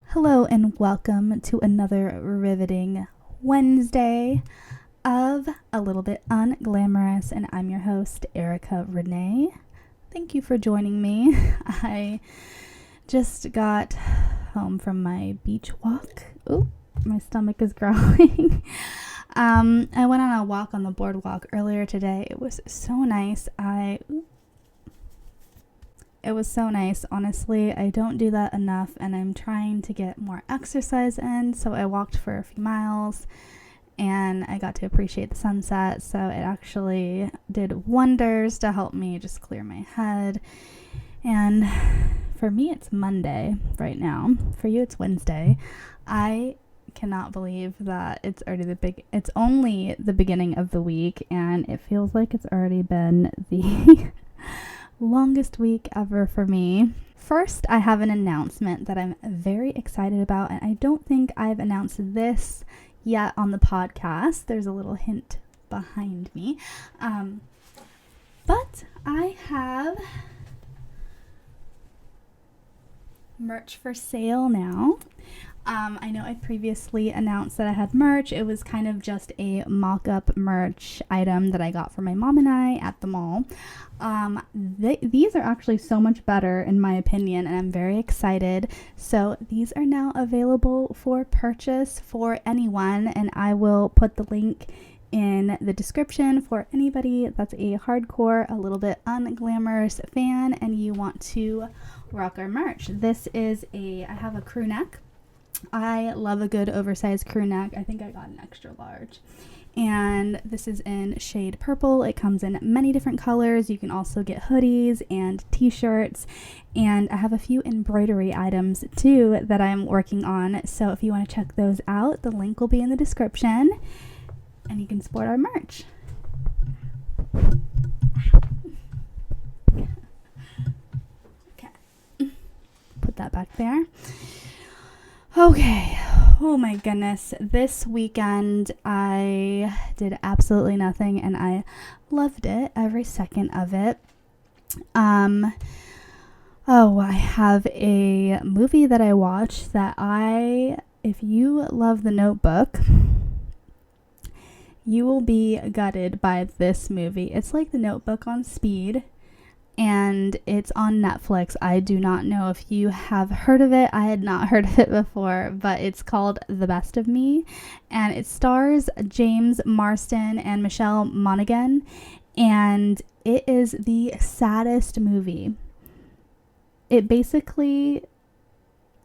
Hello and welcome to another riveting Wednesday of A Little Bit Unglamorous, and I'm your host, Erica Renee. Thank you for joining me. I just got home from my beach walk. Ooh, my stomach is growling. I went on a walk on the boardwalk earlier today. It was so nice. It was so nice. Honestly, I don't do that enough, and I'm trying to get more exercise in. So I walked for a few miles, and I got to appreciate the sunset. So it actually did wonders to help me just clear my head. And for me, it's Monday right now. For you, it's Wednesday. I cannot believe that it's only the beginning of the week, and it feels like it's already been the longest week ever for me. First, I have an announcement that I'm very excited about, and I don't think I've announced this yet on the podcast. There's a little hint behind me. But I have merch for sale now. I know I previously announced that I had merch. It was kind of just a mock-up merch item that I got for my mom and I at the mall. These are actually so much better in my opinion, and I'm very excited. So these are now available for purchase for anyone, and I will put the link in the description for anybody that's a hardcore, a little bit unglamorous fan and you want to rock our merch. I have a crew neck. I love a good oversized crew neck. I think I got an extra large. And this is in shade purple. It comes in many different colors. You can also get hoodies and t-shirts. And I have a few embroidery items too that I'm working on. So if you want to check those out, the link will be in the description. And you can support our merch. Okay. Put that back there. Okay. Oh my goodness. This weekend I did absolutely nothing, and I loved it, every second of it. I have a movie that I watched if you love The Notebook, you will be gutted by this movie. It's like The Notebook on speed, and it's on Netflix. I do not know if you have heard of it. I had not heard of it before, but it's called The Best of Me, and it stars James Marsden and Michelle Monaghan, and it is the saddest movie. It basically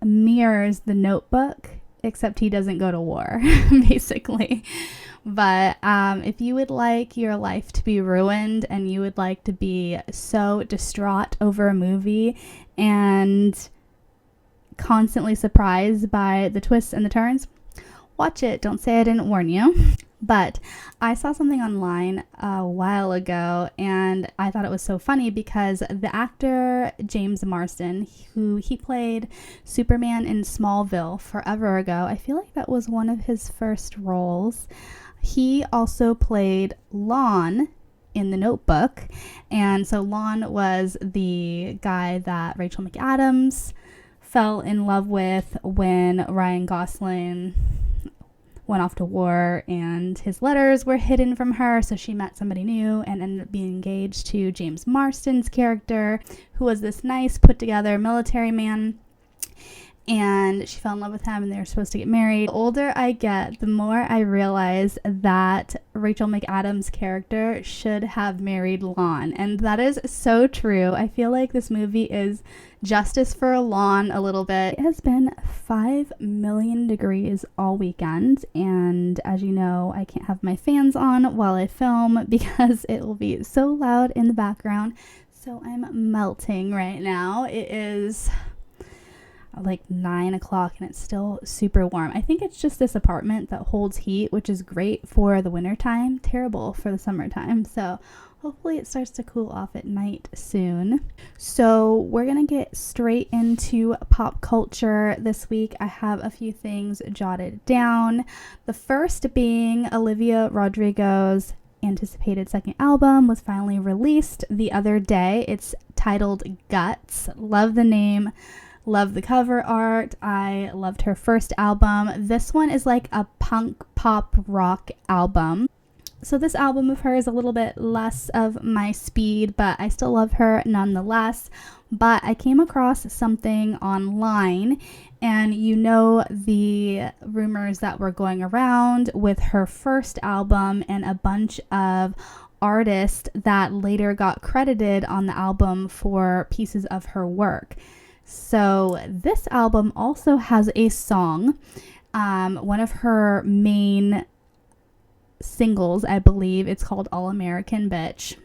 mirrors The Notebook, except he doesn't go to war, basically. But if you would like your life to be ruined and you would like to be so distraught over a movie and constantly surprised by the twists and the turns, watch it. Don't say I didn't warn you. But I saw something online a while ago, and I thought it was so funny because the actor James Marsden, who he played Superman in Smallville forever ago, I feel like that was one of his first roles. He also played Lon in The Notebook, and so Lon was the guy that Rachel McAdams fell in love with when Ryan Gosling went off to war, and his letters were hidden from her, so she met somebody new and ended up being engaged to James Marsden's character, who was this nice, put-together military man. And she fell in love with him, and they were supposed to get married. The older I get, the more I realize that Rachel McAdams' character should have married Lon. And that is so true. I feel like this movie is justice for Lon a little bit. It has been 5 million degrees all weekend. And as you know, I can't have my fans on while I film because it will be so loud in the background. So I'm melting right now. It is like 9 o'clock and it's still super warm. I think it's just this apartment that holds heat, which is great for the winter time, terrible for the summertime. So hopefully it starts to cool off at night soon. So we're gonna get straight into pop culture this week. I have a few things jotted down. The first being Olivia Rodrigo's anticipated second album was finally released the other day. It's titled Guts. Love the name. Love the cover art. I loved her first album. This one is like a punk pop rock album. So this album of hers is a little bit less of my speed, but I still love her nonetheless. But I came across something online, and you know the rumors that were going around with her first album and a bunch of artists that later got credited on the album for pieces of her work. So this album also has a song, one of her main singles, I believe. It's called All American Bitch.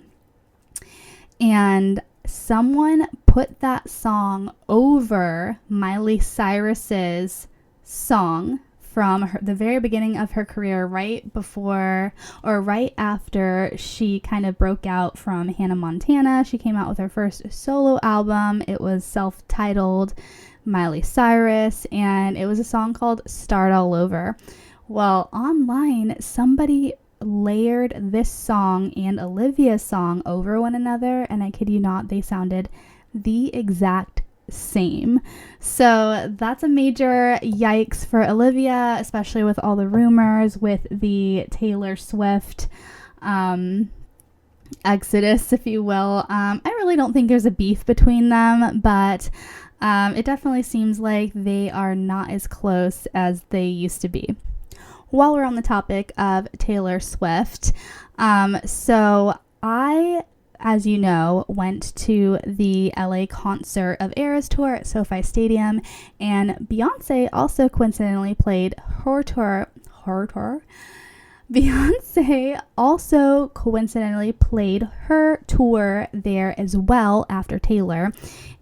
And someone put that song over Miley Cyrus's song from the very beginning of her career, right before or right after she kind of broke out from Hannah Montana. She came out with her first solo album. It was self-titled Miley Cyrus, and it was a song called Start All Over. Well, online, somebody layered this song and Olivia's song over one another, and I kid you not, they sounded the exact same. So that's a major yikes for Olivia, especially with all the rumors with the Taylor Swift exodus, if you will. I really don't think there's a beef between them, but it definitely seems like they are not as close as they used to be. While we're on the topic of Taylor Swift, so I, as you know, went to the LA concert of Eras tour at SoFi Stadium, and Beyonce also coincidentally played her tour. Beyonce also coincidentally played her tour there as well after Taylor.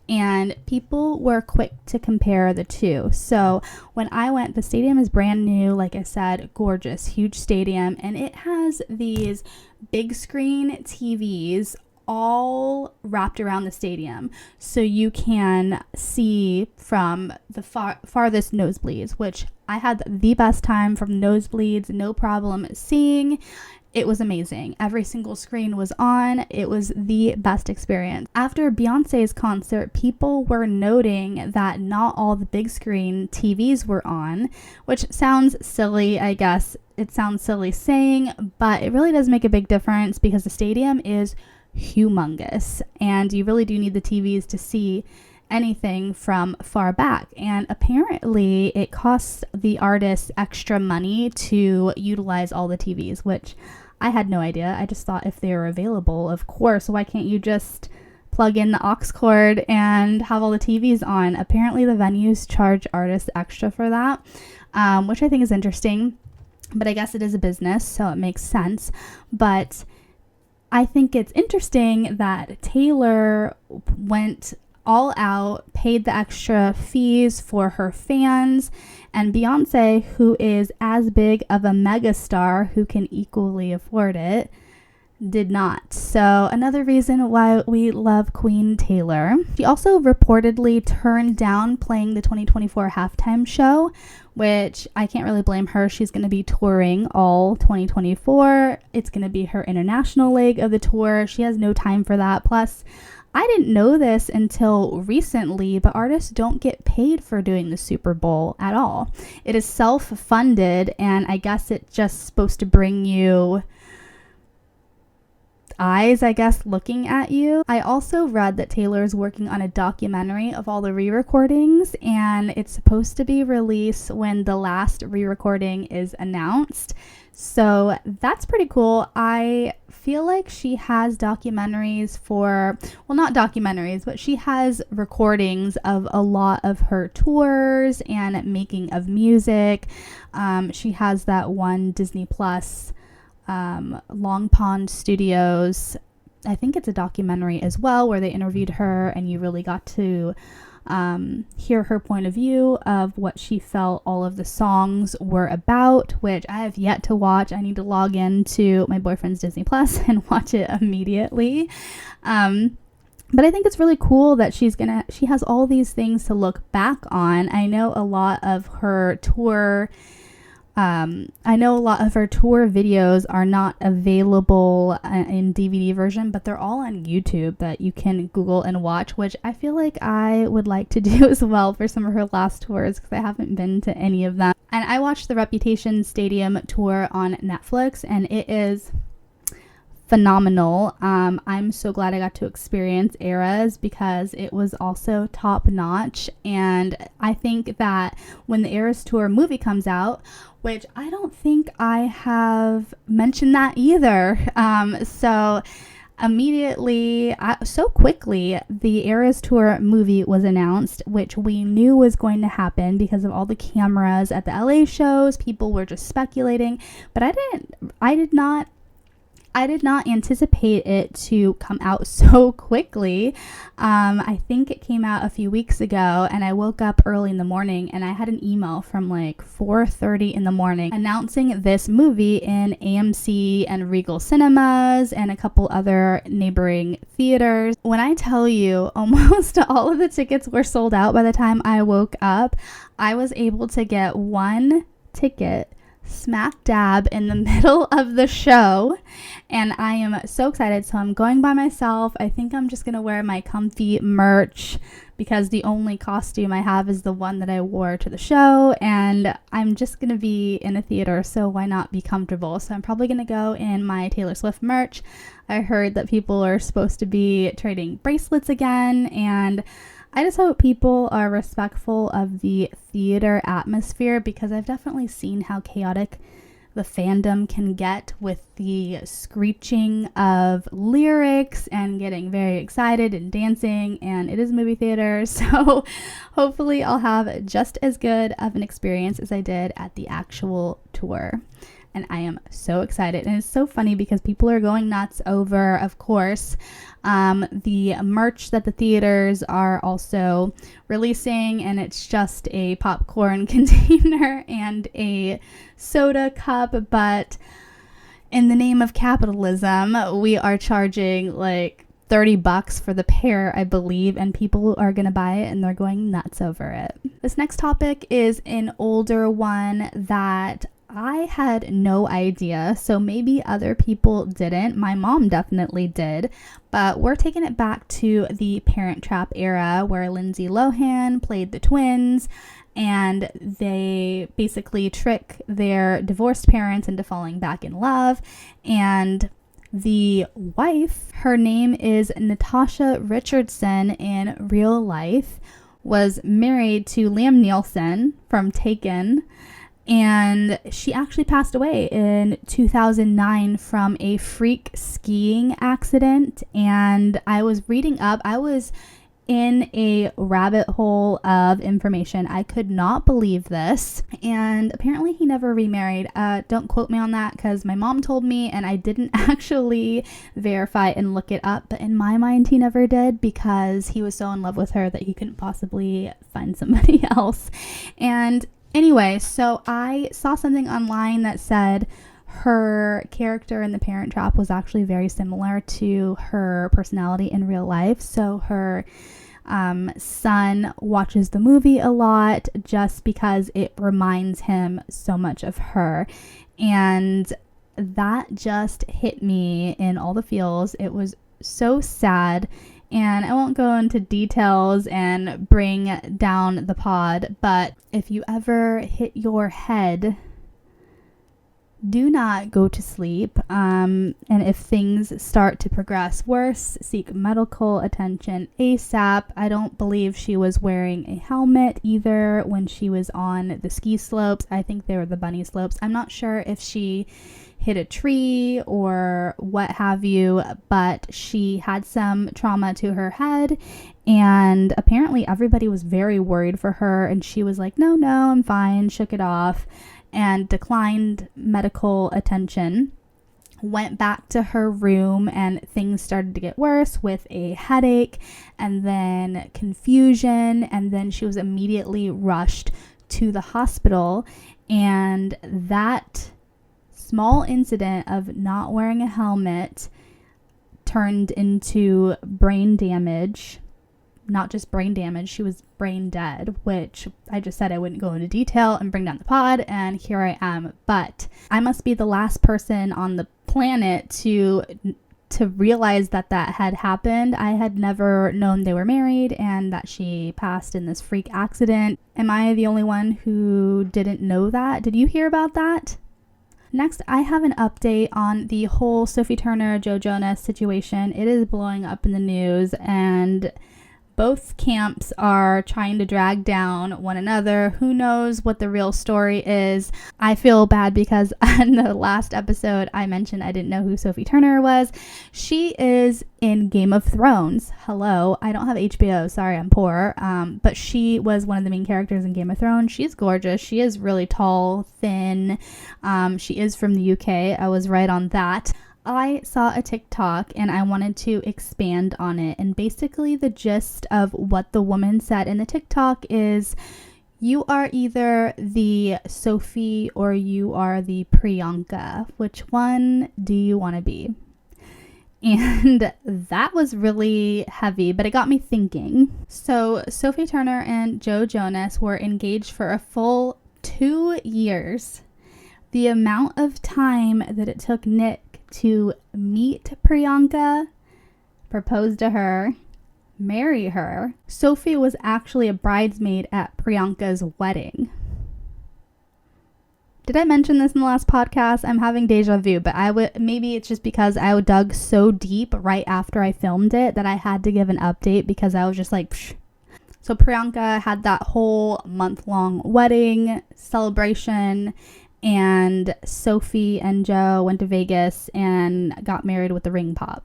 And people were quick to compare the two. So when I went, the stadium is brand new, like I said, gorgeous, huge stadium. And it has these big screen TVs all wrapped around the stadium. So you can see from the farthest nosebleeds, which I had the best time from nosebleeds, no problem seeing. It was amazing. Every single screen was on. It was the best experience. After Beyonce's concert, people were noting that not all the big screen TVs were on, which sounds silly, I guess. It sounds silly saying, but it really does make a big difference because the stadium is humongous and you really do need the TVs to see anything from far back. And apparently it costs the artists extra money to utilize all the TVs, which I had no idea. I just thought if they were available, of course, why can't you just plug in the aux cord and have all the TVs on? Apparently the venues charge artists extra for that, which I think is interesting, but I guess it is a business, so it makes sense. But I think it's interesting that Taylor went all out, paid the extra fees for her fans, and Beyonce, who is as big of a megastar who can equally afford it, did not. So another reason why we love Queen Taylor. She also reportedly turned down playing the 2024 halftime show, which I can't really blame her. She's going to be touring all 2024. It's going to be her international leg of the tour. She has no time for that. Plus, I didn't know this until recently, but artists don't get paid for doing the Super Bowl at all. It is self-funded, and I guess it's just supposed to bring you eyes, I guess, looking at you. I also read that Taylor's working on a documentary of all the re-recordings, and it's supposed to be released when the last re-recording is announced. So that's pretty cool. I feel like she has documentaries for, well, not documentaries, but she has recordings of a lot of her tours and making of music. She has that one Disney Plus, Long Pond Studios. I think it's a documentary as well where they interviewed her and you really got to hear her point of view of what she felt all of the songs were about, which I have yet to watch. I need to log into my boyfriend's Disney Plus and watch it immediately. But I think it's really cool that she has all these things to look back on. I know a lot of her tour I know a lot of her tour videos are not available in DVD version, but they're all on YouTube that you can Google and watch, which I feel like I would like to do as well for some of her last tours because I haven't been to any of them. And I watched the Reputation Stadium tour on Netflix, and it is phenomenal. I'm so glad I got to experience Eras because it was also top notch. And I think that when the Eras Tour movie comes out, which I don't think I have mentioned that either. So immediately, so quickly, the Eras Tour movie was announced, which we knew was going to happen because of all the cameras at the LA shows. People were just speculating, but I did not anticipate it to come out so quickly. I think it came out a few weeks ago, and I woke up early in the morning and I had an email from like 4:30 in the morning announcing this movie in AMC and Regal Cinemas and a couple other neighboring theaters. When I tell you almost all of the tickets were sold out by the time I woke up, I was able to get one ticket smack dab in the middle of the show, and I am so excited. So I'm going by myself. I think I'm just gonna wear my comfy merch because the only costume I have is the one that I wore to the show, and I'm just gonna be in a theater, so why not be comfortable? So I'm probably gonna go in my Taylor Swift merch. I heard that people are supposed to be trading bracelets again, and I just hope people are respectful of the theater atmosphere because I've definitely seen how chaotic the fandom can get with the screeching of lyrics and getting very excited and dancing, and it is movie theater, so hopefully I'll have just as good of an experience as I did at the actual tour. And I am so excited. And it's so funny because people are going nuts over, of course, the merch that the theaters are also releasing. And it's just a popcorn container and a soda cup. But in the name of capitalism, we are charging like $30 for the pair, I believe, and people are going to buy it and they're going nuts over it. This next topic is an older one that I had no idea, so maybe other people didn't. My mom definitely did, but we're taking it back to the Parent Trap era where Lindsay Lohan played the twins, and they basically trick their divorced parents into falling back in love. And the wife, her name is Natasha Richardson in real life, was married to Liam Nielsen from Taken. And she actually passed away in 2009 from a freak skiing accident. And I was reading up, I was in a rabbit hole of information. I could not believe this. And apparently he never remarried. Don't quote me on that because my mom told me and I didn't actually verify and look it up. But in my mind, he never did because he was so in love with her that he couldn't possibly find somebody else. And anyway, so I saw something online that said her character in The Parent Trap was actually very similar to her personality in real life. So her son watches the movie a lot just because it reminds him so much of her. And that just hit me in all the feels. It was so sad. And I won't go into details and bring down the pod, but if you ever hit your head, do not go to sleep. And if things start to progress worse, seek medical attention ASAP. I don't believe she was wearing a helmet either when she was on the ski slopes. I think they were the bunny slopes. I'm not sure if she hit a tree or what have you, but she had some trauma to her head, and apparently everybody was very worried for her, and she was like, no, I'm fine, shook it off, and declined medical attention. Went back to her room, and things started to get worse with a headache and then confusion, and then she was immediately rushed to the hospital. And that small incident of not wearing a helmet turned into brain damage not just brain damage, she was brain dead, which I just said I wouldn't go into detail and bring down the pod, and here I am. But I must be the last person on the planet to realize that had happened. I had never known they were married and that she passed in this freak accident. Am I the only one who didn't know that? Did you hear about that? Next, I have an update on the whole Sophie Turner, Joe Jonas situation. It is blowing up in the news, and both camps are trying to drag down one another. Who knows what the real story is? I feel bad because in the last episode, I mentioned I didn't know who Sophie Turner was. She is in Game of Thrones. Hello. I don't have HBO. Sorry, I'm poor. But she was one of the main characters in Game of Thrones. She's gorgeous. She is really tall, thin. She is from the UK. I was right on that. I saw a TikTok and I wanted to expand on it. And basically the gist of what the woman said in the TikTok is, you are either the Sophie or you are the Priyanka. Which one do you want to be? And that was really heavy, but it got me thinking. So Sophie Turner and Joe Jonas were engaged for a full 2 years. The amount of time that it took Nick to meet Priyanka, propose to her, marry her. Sophie was actually a bridesmaid at Priyanka's wedding. Did I mention this in the last podcast? I'm having deja vu, but maybe it's just because I dug so deep right after I filmed it that I had to give an update because I was just like, psh. So Priyanka had that whole month-long wedding celebration, and Sophie and Joe went to Vegas and got married with the ring pop.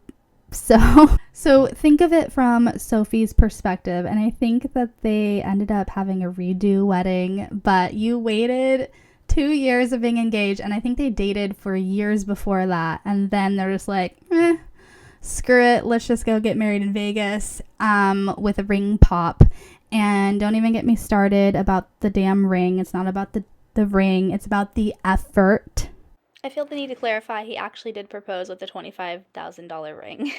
So think of it from Sophie's perspective, and I think that they ended up having a redo wedding, but you waited 2 years of being engaged, and I think they dated for years before that, and then they're just like, screw it, let's just go get married in Vegas with a ring pop. And don't even get me started about the damn ring. It's not about the ring, it's about the effort. I feel the need to clarify he actually did propose with a $25,000 ring.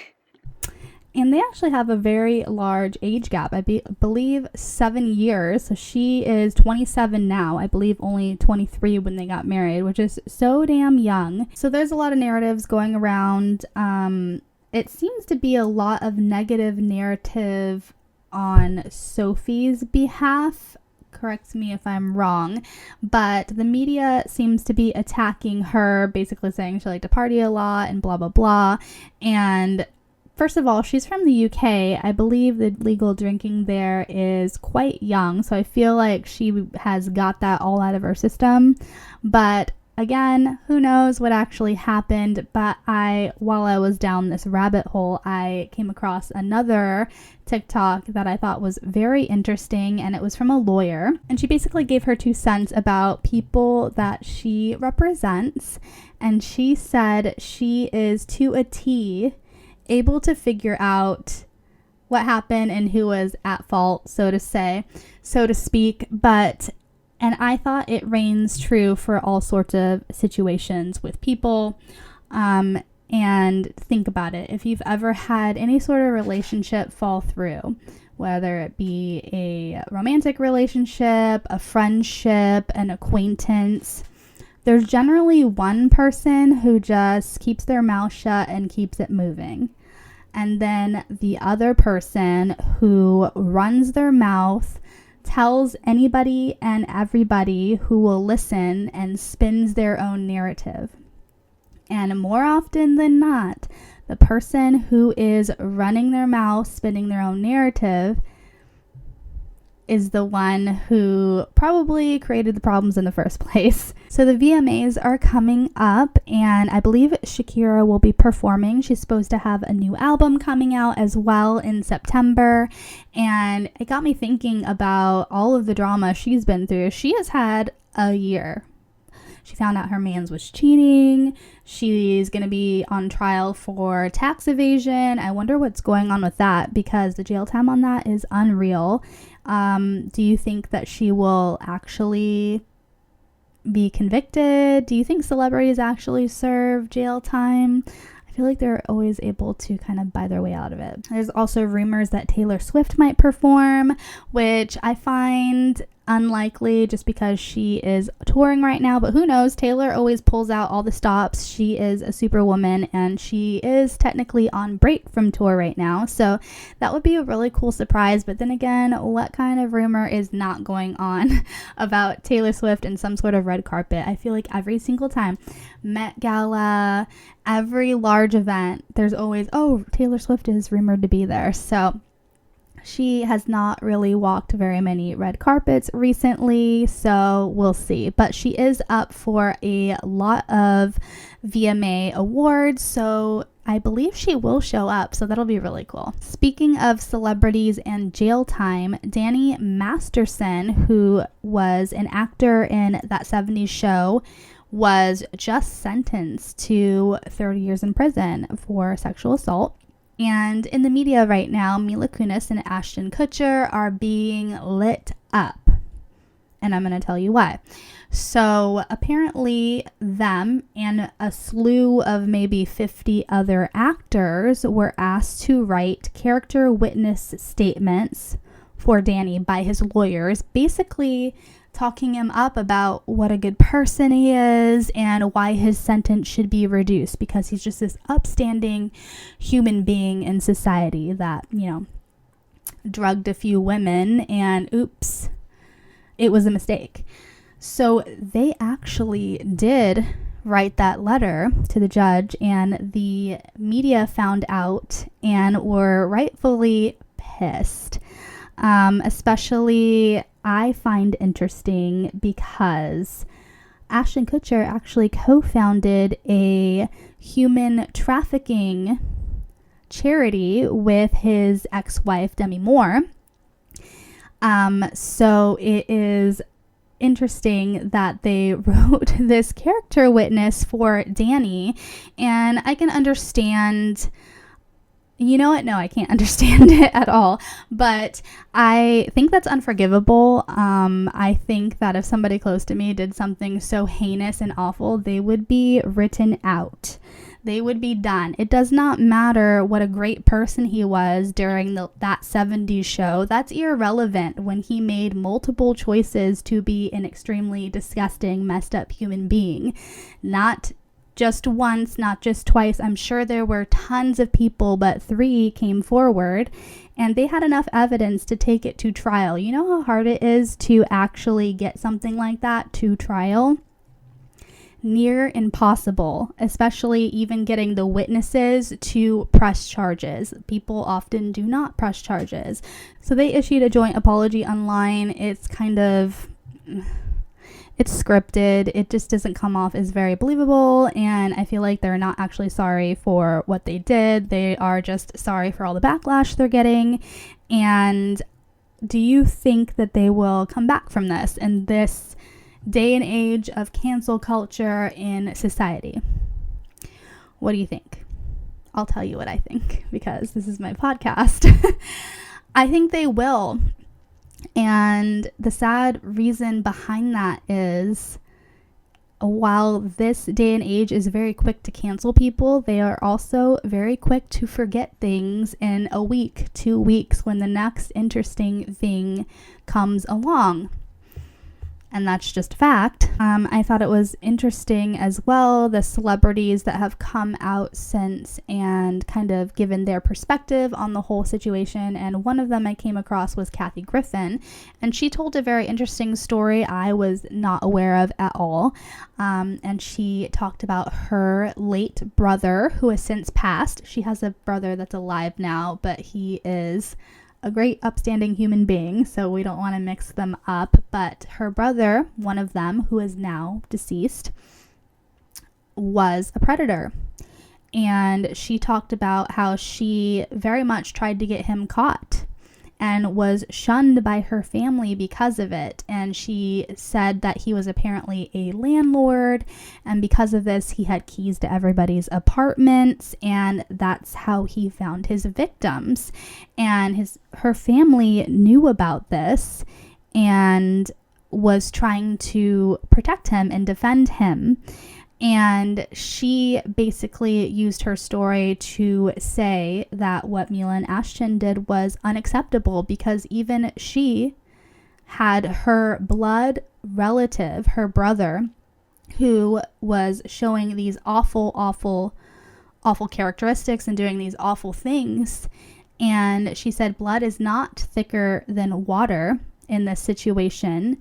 And they actually have a very large age gap. I believe 7 years. So she is 27 now. I believe only 23 when they got married, which is so damn young. So there's a lot of narratives going around. It seems to be a lot of negative narrative on Sophie's behalf. Correct me if I'm wrong, but the media seems to be attacking her, basically saying she liked to party a lot and blah, blah, blah. And first of all, she's from the UK. I believe the legal drinking there is quite young, so I feel like she has got that all out of her system. But again, who knows what actually happened, but while I was down this rabbit hole, I came across another TikTok that I thought was very interesting, and it was from a lawyer, and she basically gave her 2 cents about people that she represents, and she said she is to a T able to figure out what happened and who was at fault, so to speak, and I thought it reigns true for all sorts of situations with people. And think about it. If you've ever had any sort of relationship fall through, whether it be a romantic relationship, a friendship, an acquaintance, there's generally one person who just keeps their mouth shut and keeps it moving. And then the other person who runs their mouth, tells anybody and everybody who will listen, and spins their own narrative. And more often than not, the person who is running their mouth, spinning their own narrative, is the one who probably created the problems in the first place. So the VMAs are coming up, and I believe Shakira will be performing. She's supposed to have a new album coming out as well in September, and it got me thinking about all of the drama she's been through. She has had a year. She found out her man's was cheating. She's going to be on trial for tax evasion. I wonder what's going on with that, because the jail time on that is unreal. Do you think that she will actually be convicted? Do you think celebrities actually serve jail time? I I feel like they're always able to kind of buy their way out of it. There's also rumors that Taylor Swift might perform, which I find unlikely just because she is touring right now, but who knows? Taylor always pulls out all the stops. She is a superwoman, and she is technically on break from tour right now, so that would be a really cool surprise. But then again, what kind of rumor is not going on about Taylor Swift and some sort of red carpet? I feel like every single time, Met Gala, every large event, there's always, oh, Taylor Swift is rumored to be there. So she has not really walked very many red carpets recently, so we'll see. But she is up for a lot of VMA awards, so I believe she will show up, so that'll be really cool. Speaking of celebrities and jail time, Danny Masterson, who was an actor in That 70s Show, was just sentenced to 30 years in prison for sexual assault. And in the media right now, Mila Kunis and Ashton Kutcher are being lit up. And I'm going to tell you why. So apparently them and a slew of maybe 50 other actors were asked to write character witness statements for Danny by his lawyers, basically talking him up about what a good person he is and why his sentence should be reduced, because he's just this upstanding human being in society that, drugged a few women and oops, it was a mistake. So they actually did write that letter to the judge, and the media found out and were rightfully pissed. Especially I find interesting because Ashton Kutcher actually co-founded a human trafficking charity with his ex-wife Demi Moore. So it is interesting that they wrote this character witness for Danny, and I can understand. You know what? No, I can't understand it at all. But I think that's unforgivable. I think that if somebody close to me did something so heinous and awful, they would be written out. They would be done. It does not matter what a great person he was during that 70s show. That's irrelevant when he made multiple choices to be an extremely disgusting, messed up human being. Not just once, not just twice. I'm sure there were tons of people, but 3 came forward and they had enough evidence to take it to trial. You know how hard it is to actually get something like that to trial? Near impossible, especially even getting the witnesses to press charges. People often do not press charges. So they issued a joint apology online. It's scripted. It just doesn't come off as very believable, and I feel like they're not actually sorry for what they did. They are just sorry for all the backlash they're getting. And do you think that they will come back from this in this day and age of cancel culture in society? What do you think? I'll tell you what I think, because this is my podcast. I think they will. And the sad reason behind that is, while this day and age is very quick to cancel people, they are also very quick to forget things in a week, 2 weeks, when the next interesting thing comes along. And that's just a fact. I thought it was interesting as well, the celebrities that have come out since and kind of given their perspective on the whole situation. And one of them I came across was Kathy Griffin. And she told a very interesting story I was not aware of at all. And she talked about her late brother, who has since passed. She has a brother that's alive now, but he is a great upstanding human being, so we don't want to mix them up. But her brother, one of them, who is now deceased, was a predator. And she talked about how she very much tried to get him caught and was shunned by her family because of it. And she said that he was apparently a landlord, and because of this, he had keys to everybody's apartments, and that's how he found his victims. And her family knew about this and was trying to protect him and defend him. And she basically used her story to say that what Mila and Ashton did was unacceptable, because even she had her blood relative, her brother, who was showing these awful characteristics and doing these awful things. And she said blood is not thicker than water in this situation,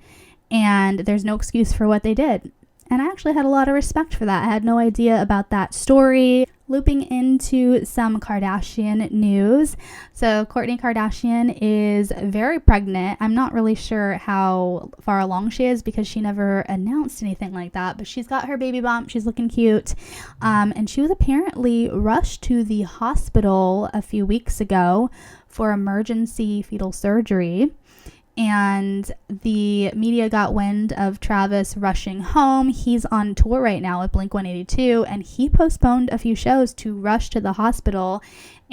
and there's no excuse for what they did. And I actually had a lot of respect for that. I had no idea about that story. Looping into some Kardashian news. So Kourtney Kardashian is very pregnant. I'm not really sure how far along she is because she never announced anything like that. But she's got her baby bump. She's looking cute. And she was apparently rushed to the hospital a few weeks ago for emergency fetal surgery. And the media got wind of Travis rushing home. He's on tour right now with Blink-182, and he postponed a few shows to rush to the hospital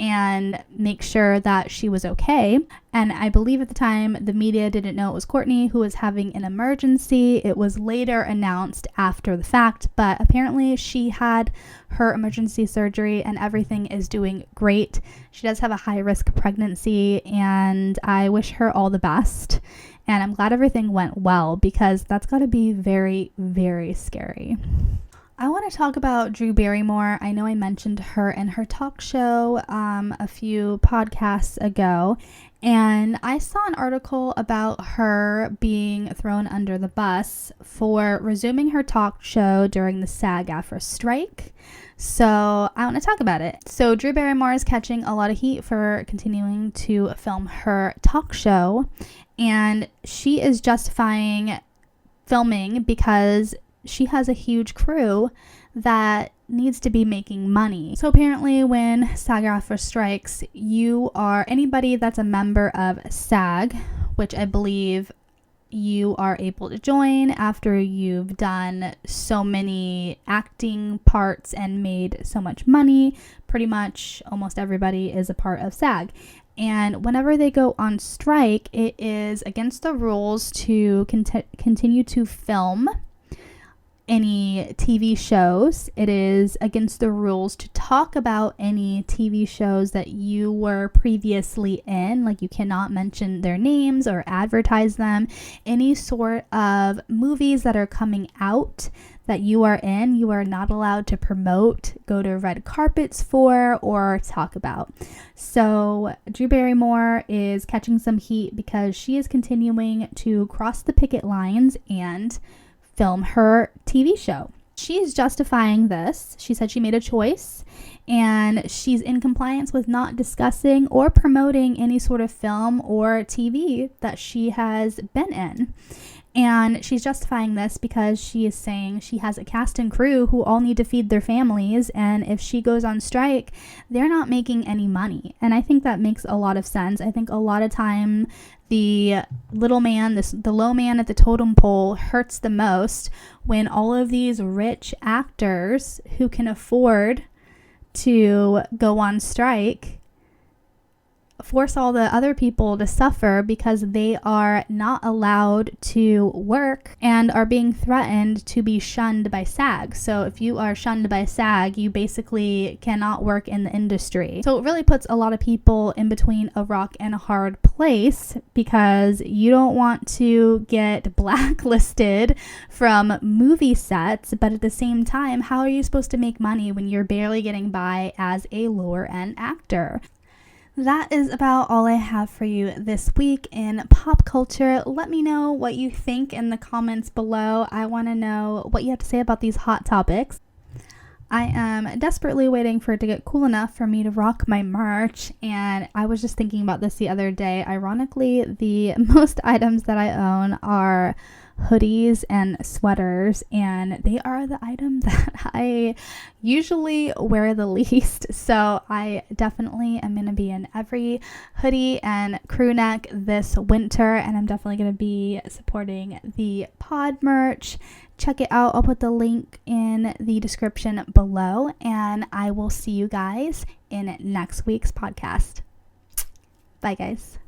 and make sure that she was okay. And I believe at the time the media didn't know it was Kourtney who was having an emergency. It was later announced after the fact, but apparently she had her emergency surgery and everything is doing great. She does have a high risk pregnancy, and I wish her all the best. And I'm glad everything went well, because that's got to be very, very scary. I want to talk about Drew Barrymore. I know I mentioned her in her talk show a few podcasts ago, and I saw an article about her being thrown under the bus for resuming her talk show during the SAG-AFTRA strike. So I want to talk about it. So Drew Barrymore is catching a lot of heat for continuing to film her talk show, and she is justifying filming because she has a huge crew that needs to be making money. So apparently when SAG-AFTRA strikes, you are anybody that's a member of SAG, which I believe you are able to join after you've done so many acting parts and made so much money. Pretty much almost everybody is a part of SAG. And whenever they go on strike, it is against the rules to continue to film any TV shows. It is against the rules to talk about any TV shows that you were previously in. Like, you cannot mention their names or advertise them. Any sort of movies that are coming out that you are in, you are not allowed to promote, go to red carpets for, or talk about. So Drew Barrymore is catching some heat because she is continuing to cross the picket lines and film her TV show. She is justifying this. She said she made a choice and she's in compliance with not discussing or promoting any sort of film or TV that she has been in. And she's justifying this because she is saying she has a cast and crew who all need to feed their families, and if she goes on strike, they're not making any money. And I think that makes a lot of sense. I think a lot of time the little man, the low man at the totem pole hurts the most when all of these rich actors who can afford to go on strike force all the other people to suffer because they are not allowed to work and are being threatened to be shunned by SAG. So if you are shunned by SAG, you basically cannot work in the industry. So it really puts a lot of people in between a rock and a hard place, because you don't want to get blacklisted from movie sets, but at the same time, how are you supposed to make money when you're barely getting by as a lower end actor? That is about all I have for you this week in pop culture. Let me know what you think in the comments below. I want to know what you have to say about these hot topics. I am desperately waiting for it to get cool enough for me to rock my merch, and I was just thinking about this the other day. Ironically, the most items that I own are hoodies and sweaters, and they are the item that I usually wear the least. So I definitely am going to be in every hoodie and crew neck this winter, and I'm definitely going to be supporting the pod merch. Check it out. I'll put the link in the description below, and I will see you guys in next week's podcast. Bye, guys.